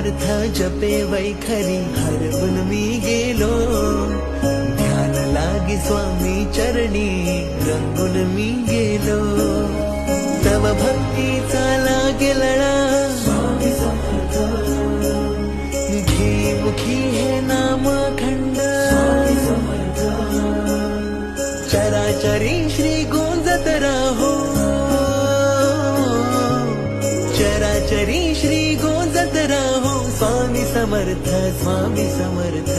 समर्थ जपे वैखरी हरवून मी गेलो, ध्यान लागी स्वामी चरणी रंगून मी गेलो, तव भक्तीचा लागे लळा स्वामी समर्थ, घे मुखी हे नाम अखंड स्वामी समर्थ, चराचरी श्री गुंजत राहो, चराचरी श्री गुंजत राहो, स्वामी समर्थ स्वामी समर्थ।